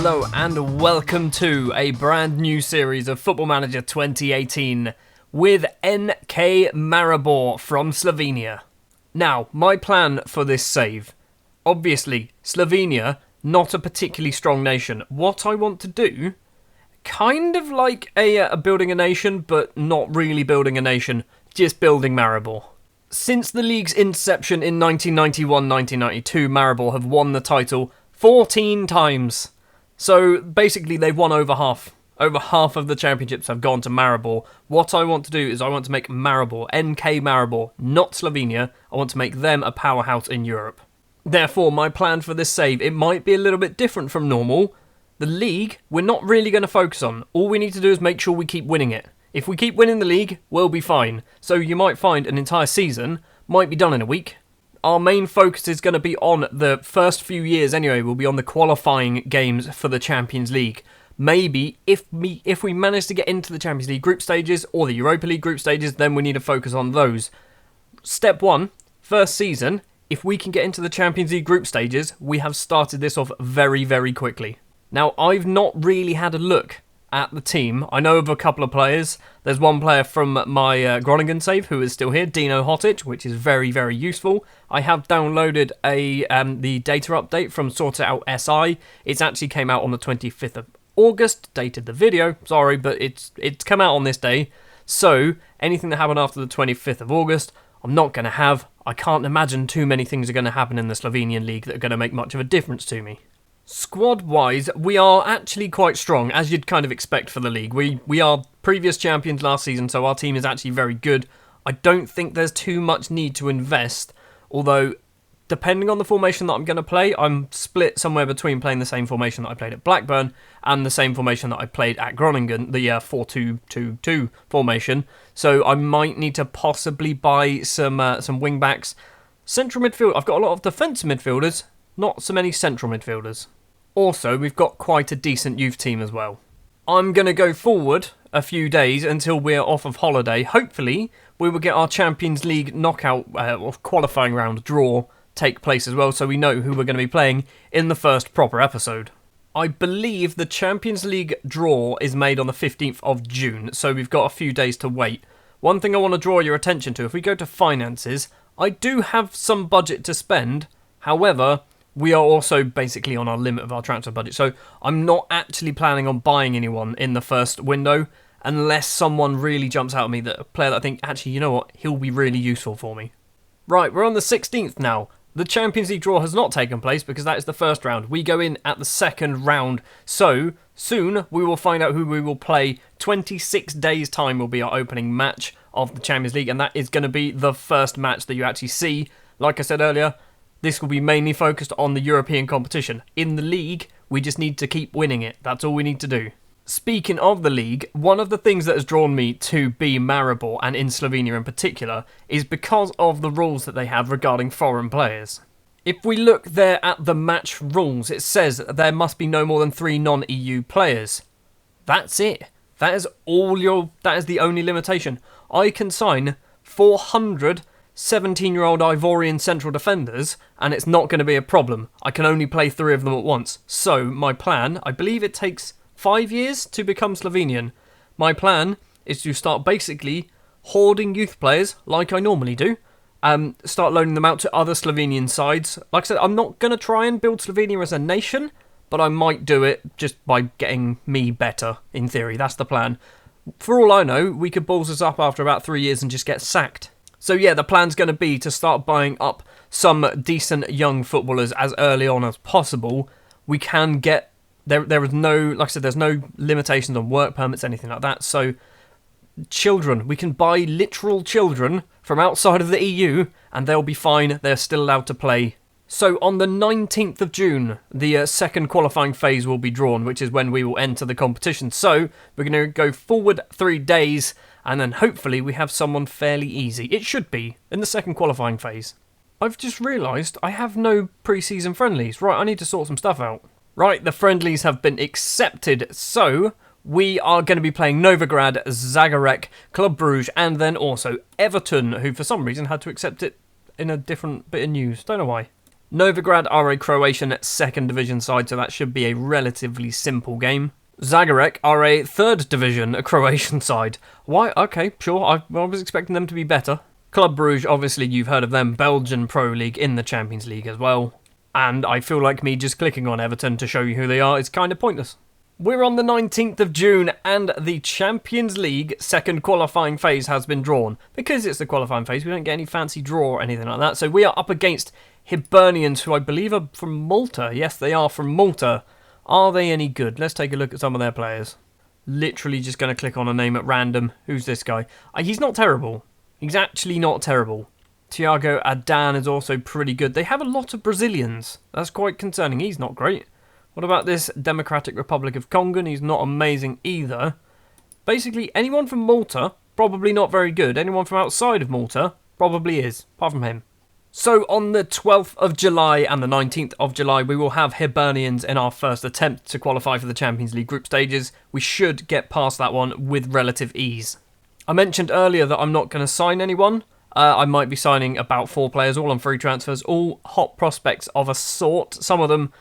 Hello and welcome to a brand new series of Football Manager 2018 with NK Maribor from Slovenia. Now, my plan for this save. Obviously, Slovenia, not a particularly strong nation. What I want to do, kind of like a building a nation, but not really building a nation, just building Maribor. Since the league's inception in 1991-1992, Maribor have won the title 14 times. So basically they've won over half. Over half of the championships have gone to Maribor. What I want to do is I want to make Maribor, NK Maribor, not Slovenia. I want to make them a powerhouse in Europe. Therefore, my plan for this save, it might be a little bit different from normal. The league, we're not really going to focus on. All we need to do is make sure we keep winning it. If we keep winning the league, we'll be fine. So you might find an entire season might be done in a week. Our main focus is going to be on the first few years anyway. We'll be on the qualifying games for the Champions League. Maybe if we manage to get into the Champions League group stages or the Europa League group stages, then we need to focus on those. Step 1, first season, if we can get into the Champions League group stages, we have started this off very, very quickly. Now, I've not really had a look at the team. I know of a couple of players. There's one player from my Groningen save who is still here, Dino Hotic, which is very, very useful. I have downloaded the data update from Sort It Out SI. It's actually came out on the 25th of August, dated the video, sorry, but it's come out on this day. So, anything that happened after the 25th of August, I'm not going to have. I can't imagine too many things are going to happen in the Slovenian league that are going to make much of a difference to me. Squad-wise, we are actually quite strong, as you'd kind of expect for the league. We are previous champions last season, so our team is actually very good. I don't think there's too much need to invest, although, depending on the formation that I'm going to play, I'm split somewhere between playing the same formation that I played at Blackburn and the same formation that I played at Groningen, the 4-2-2-2 formation. So I might need to possibly buy some wing-backs. Central midfield, I've got a lot of defensive midfielders, not so many central midfielders. Also, we've got quite a decent youth team as well. I'm going to go forward a few days until we're off of holiday. Hopefully, we will get our Champions League knockout or qualifying round draw take place as well, so we know who we're going to be playing in the first proper episode. I believe the Champions League draw is made on the 15th of June, so we've got a few days to wait. One thing I want to draw your attention to, if we go to finances, I do have some budget to spend. However, we are also basically on our limit of our transfer budget, so I'm not actually planning on buying anyone in the first window unless someone really jumps out at me, that a player that I think, actually, you know what, he'll be really useful for me. Right, we're on the 16th now. The Champions League draw has not taken place because that is the first round. We go in at the second round, so soon we will find out who we will play. 26 days' time will be our opening match of the Champions League, and that is going to be the first match that you actually see. Like I said earlier, this will be mainly focused on the European competition. In the league, we just need to keep winning it. That's all we need to do. Speaking of the league, one of the things that has drawn me to be Maribor, and in Slovenia in particular, is because of the rules that they have regarding foreign players. If we look there at the match rules, it says that there must be no more than 3 non-EU players. That's it. That is the only limitation. I can sign 400 17-year-old Ivorian central defenders, and it's not going to be a problem. I can only play 3 of them at once. So, my plan, I believe it takes 5 years to become Slovenian. My plan is to start basically hoarding youth players, like I normally do, start loaning them out to other Slovenian sides. Like I said, I'm not going to try and build Slovenia as a nation, but I might do it just by getting me better, in theory. That's the plan. For all I know, we could balls us up after about 3 years and just get sacked. So yeah, the plan's going to be to start buying up some decent young footballers as early on as possible. We can get, there is no, like I said, there's no limitations on work permits, anything like that. So children, we can buy literal children from outside of the EU and they'll be fine. They're still allowed to play. So on the 19th of June, the second qualifying phase will be drawn, which is when we will enter the competition. So we're going to go forward 3 days, and then hopefully we have someone fairly easy. It should be, in the second qualifying phase. I've just realised I have no pre-season friendlies. Right, I need to sort some stuff out. Right, the friendlies have been accepted, so we are going to be playing Novigrad, Zagreb, Club Brugge, and then also Everton, who for some reason had to accept it in a different bit of news. Don't know why. Novigrad are a Croatian second division side, so that should be a relatively simple game. Zagreb are a third division Croatian side. Why? Okay, sure, I was expecting them to be better. Club Brugge, obviously you've heard of them, Belgian Pro League in the Champions League as well. And I feel like me just clicking on Everton to show you who they are is kind of pointless. We're on the 19th of June and the Champions League second qualifying phase has been drawn. Because it's the qualifying phase, we don't get any fancy draw or anything like that. So we are up against Hibernians, who I believe are from Malta. Yes, they are from Malta. Are they any good? Let's take a look at some of their players. Literally just going to click on a name at random. Who's this guy? He's not terrible. He's actually not terrible. Tiago Adan is also pretty good. They have a lot of Brazilians. That's quite concerning. He's not great. What about this Democratic Republic of Congo? He's not amazing either. Basically, anyone from Malta, probably not very good. Anyone from outside of Malta, probably is, apart from him. So on the 12th of July and the 19th of July, we will have Hibernians in our first attempt to qualify for the Champions League group stages. We should get past that one with relative ease. I mentioned earlier that I'm not going to sign anyone. I might be signing about 4 players, all on free transfers, all hot prospects of a sort. Some of them,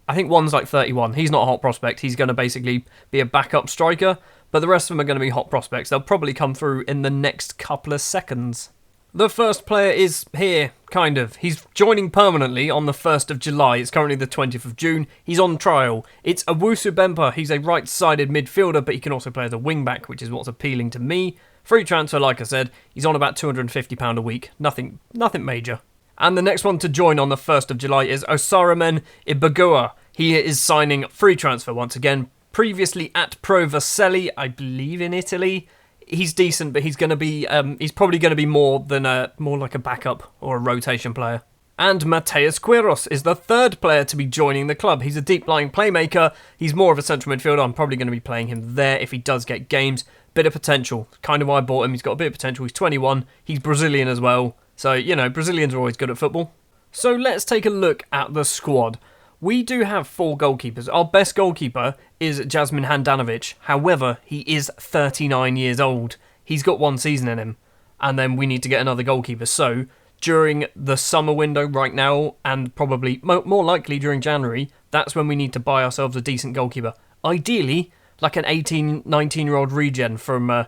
I think one's like 31. He's not a hot prospect. He's going to basically be a backup striker. But the rest of them are going to be hot prospects. They'll probably come through in the next couple of seconds. The first player is here, kind of. He's joining permanently on the 1st of July. It's currently the 20th of June. He's on trial. It's Owusu Bemba. He's a right-sided midfielder, but he can also play as a wing-back, which is what's appealing to me. Free transfer, like I said. He's on about £250 a week. Nothing major. And the next one to join on the 1st of July is Osaramen Ibagua. He is signing free transfer once again. Previously at Pro Vercelli, I believe in Italy. He's decent, but he's going to be he's probably going to be more like a backup or a rotation player. And Mateus Quiros is the third player to be joining the club. He's a deep-lying playmaker. He's more of a central midfielder. I'm probably going to be playing him there if he does get games. Bit of potential. Kind of why I bought him. He's got a bit of potential. He's 21. He's Brazilian as well. So, you know, Brazilians are always good at football. So let's take a look at the squad. We do have 4 goalkeepers. Our best goalkeeper is Jasmin Handanovic. However, he is 39 years old. He's got 1 season in him. And then we need to get another goalkeeper. So, during the summer window right now, and probably more likely during January, that's when we need to buy ourselves a decent goalkeeper. Ideally, like an 18, 19-year-old regen from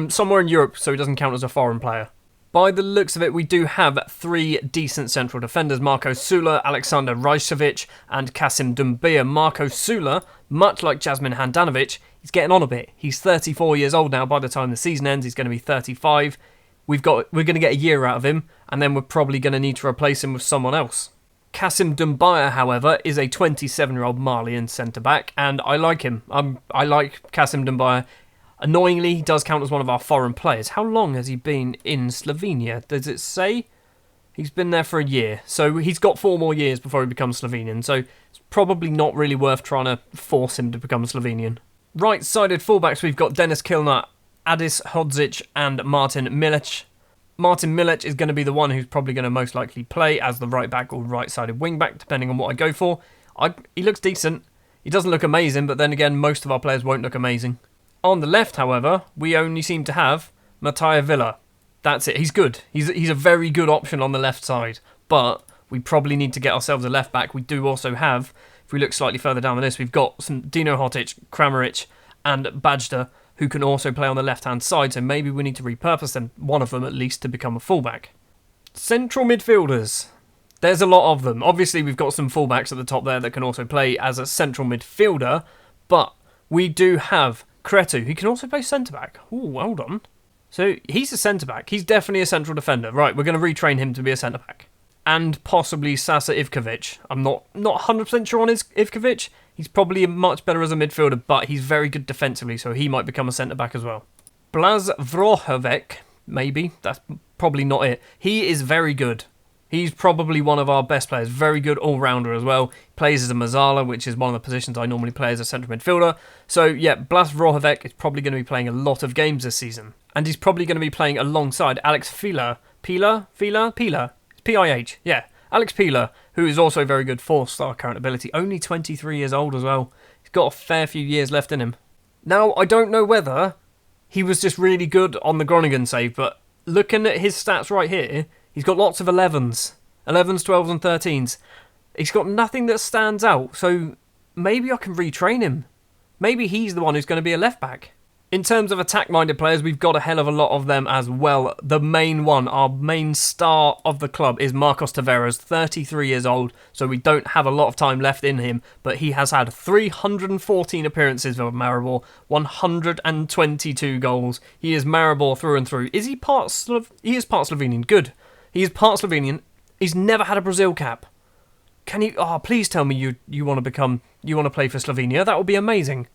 somewhere in Europe, so he doesn't count as a foreign player. By the looks of it, we do have 3 decent central defenders, Marko Sula, Alexander Rajcevic, and Kasim Dumbia. Marko Sula, much like Jasmin Handanovic, he's getting on a bit. He's 34 years old now. By the time the season ends, he's going to be 35. We're going to get a year out of him, and then we're probably going to need to replace him with someone else. Kasim Dumbia, however, is a 27-year-old Malian centre-back, and I like him. I like Kasim Dumbia. Annoyingly, he does count as one of our foreign players. How long has he been in Slovenia? Does it say? He's been there for a year. So he's got 4 more years before he becomes Slovenian. So it's probably not really worth trying to force him to become Slovenian. Right-sided fullbacks, we've got Dennis Kilner, Adis Hodzic and Martin Milic. Martin Milic is going to be the one who's probably going to most likely play as the right-back or right-sided wing-back, depending on what I go for. He looks decent. He doesn't look amazing, but then again, most of our players won't look amazing. On the left, however, we only seem to have Mattia Villa. That's it. He's good. He's a very good option on the left side. But we probably need to get ourselves a left back. We do also have, if we look slightly further down the list, we've got some Dino Hotic, Kramaric, and Bajda, who can also play on the left-hand side. So maybe we need to repurpose them, one of them at least, to become a fullback. Central midfielders. There's a lot of them. Obviously, we've got some fullbacks at the top there that can also play as a central midfielder. But we do have Cretu, he can also play centre-back. Ooh, hold on. So, he's a centre-back. He's definitely a central defender. Right, we're going to retrain him to be a centre-back. And possibly Sasa Ivkovic. I'm not 100% sure on Ivkovic. He's probably much better as a midfielder, but he's very good defensively, so he might become a centre-back as well. Blas Vrohovec, maybe. That's probably not it. He is very good. He's probably one of our best players. Very good all-rounder as well. Plays as a Mazzala, which is one of the positions I normally play as a central midfielder. So, yeah, Blas Vrohovec is probably going to be playing a lot of games this season. And he's probably going to be playing alongside Alex Pila. Pila? It's P-I-H, yeah. Alex Pila, who is also very good 4-star current ability. Only 23 years old as well. He's got a fair few years left in him. Now, I don't know whether he was just really good on the Groningen save, but looking at his stats right here, he's got lots of 11s. 11s, 12s and 13s. He's got nothing that stands out, so maybe I can retrain him. Maybe he's the one who's going to be a left-back. In terms of attack-minded players, we've got a hell of a lot of them as well. The main one, our main star of the club, is Marcos Tavares, 33 years old, so we don't have a lot of time left in him, but he has had 314 appearances for Maribor, 122 goals. He is Maribor through and through. Is he part He is part Slovenian. Good. He is part Slovenian. He's never had a Brazil cap. Can you... Oh, please tell me you want to play for Slovenia. That would be amazing.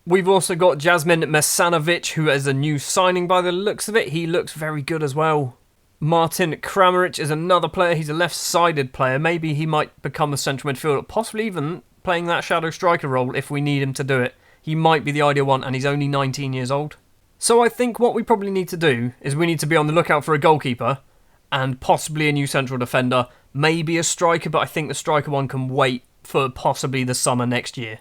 We've also got Jasmin Mesanovic, who is a new signing by the looks of it. He looks very good as well. Martin Kramaric is another player. He's a left-sided player. Maybe he might become a central midfielder, possibly even playing that shadow striker role if we need him to do it. He might be the ideal one, and he's only 19 years old. So I think what we probably need to do is we need to be on the lookout for a goalkeeper and possibly a new central defender, maybe a striker, but I think the striker one can wait for possibly the summer next year.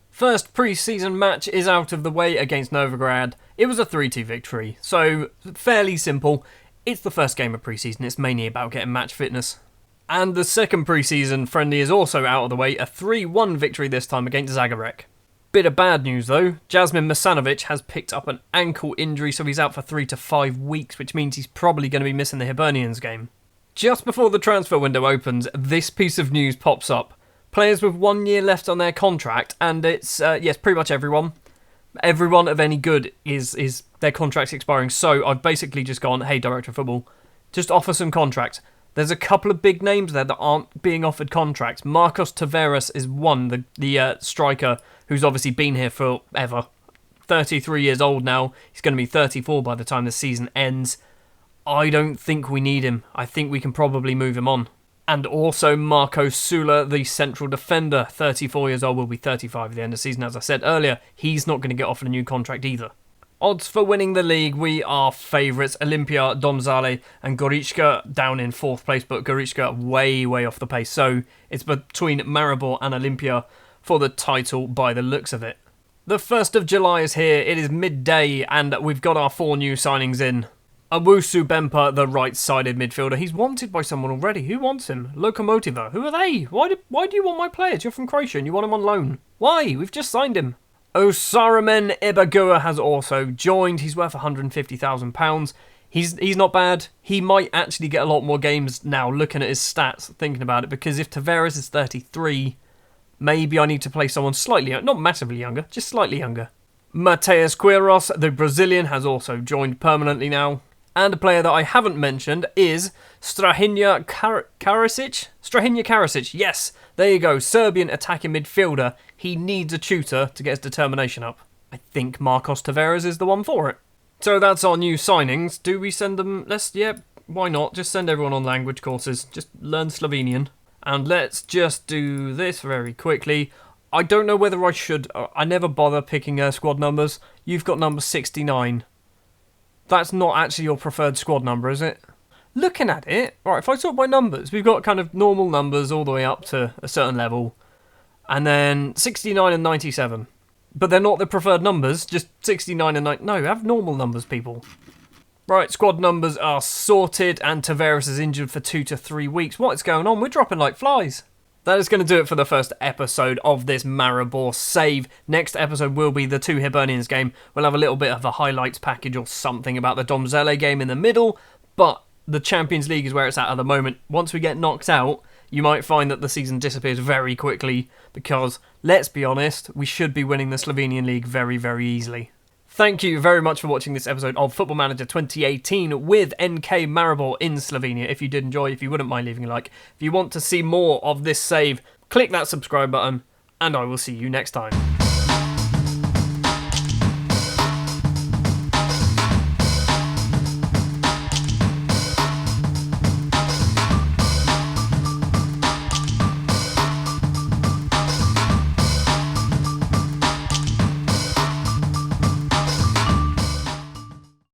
First pre-season match is out of the way against Novigrad. It was a 3-2 victory, so fairly simple. It's the first game of pre-season, it's mainly about getting match fitness. And the second pre-season friendly is also out of the way, a 3-1 victory this time against Zagreb. Bit of bad news though, Jasmin Mesanovic has picked up an ankle injury, so he's out for 3 to 5 weeks, which means he's probably going to be missing the Hibernians game. Just before the transfer window opens, this piece of news pops up. Players with 1 year left on their contract, and it's, yes, pretty much everyone. Everyone of any good is their contract's expiring. So I've basically just gone, hey, Director of Football, just offer some contracts. There's a couple of big names there that aren't being offered contracts. Marcos Tavares is one, the striker, who's obviously been here forever. 33 years old now. He's going to be 34 by the time the season ends. I don't think we need him. I think we can probably move him on. And also Marco Sula, the central defender, 34 years old, will be 35 at the end of the season. As I said earlier, he's not going to get offered a new contract either. Odds for winning the league, we are favourites. Olimpia, Domzale and Gorička down in 4th place, but Gorička way off the pace. So it's between Maribor and Olimpia for the title by the looks of it. The 1st of July is here, it is midday, and we've got our 4 new signings in. Owusu Bempa, the right-sided midfielder. He's wanted by someone already. Who wants him? Lokomotiva. Who are they? Why do you want my players? You're from Croatia and you want him on loan. Why? We've just signed him. Osaramen Ibagua has also joined. He's worth £150,000. He's not bad. He might actually get a lot more games now, looking at his stats, thinking about it, because if Tavares is 33, maybe I need to play someone slightly younger. Not massively younger, just slightly younger. Mateus Quiros, the Brazilian, has also joined permanently now. And a player that I haven't mentioned is Strahinja Karasic. Strahinja Karasic, yes, there you go. Serbian attacking midfielder. He needs a tutor to get his determination up. I think Marcos Tavares is the one for it. So that's our new signings. Do we send them? Why not? Just send everyone on language courses. Just learn Slovenian. And let's just do this very quickly. I don't know whether I should. I never bother picking squad numbers. You've got number 69. That's not actually your preferred squad number, is it? Looking at it, right, if I sort by numbers, we've got kind of normal numbers all the way up to a certain level. And then 69 and 97. But they're not the preferred numbers, just 69 and 90. No, have normal numbers, people. Right, squad numbers are sorted, and Tavares is injured for 2 to 3 weeks. What is going on? We're dropping like flies. That is going to do it for the first episode of this Maribor save. Next episode will be the 2 Hibernians game. We'll have a little bit of a highlights package or something about the Domzale game in the middle, but the Champions League is where it's at the moment. Once we get knocked out, you might find that the season disappears very quickly because, let's be honest, we should be winning the Slovenian League very easily. Thank you very much for watching this episode of Football Manager 2018 with NK Maribor in Slovenia. If you did enjoy, if you wouldn't mind leaving a like. If you want to see more of this save, click that subscribe button, and I will see you next time.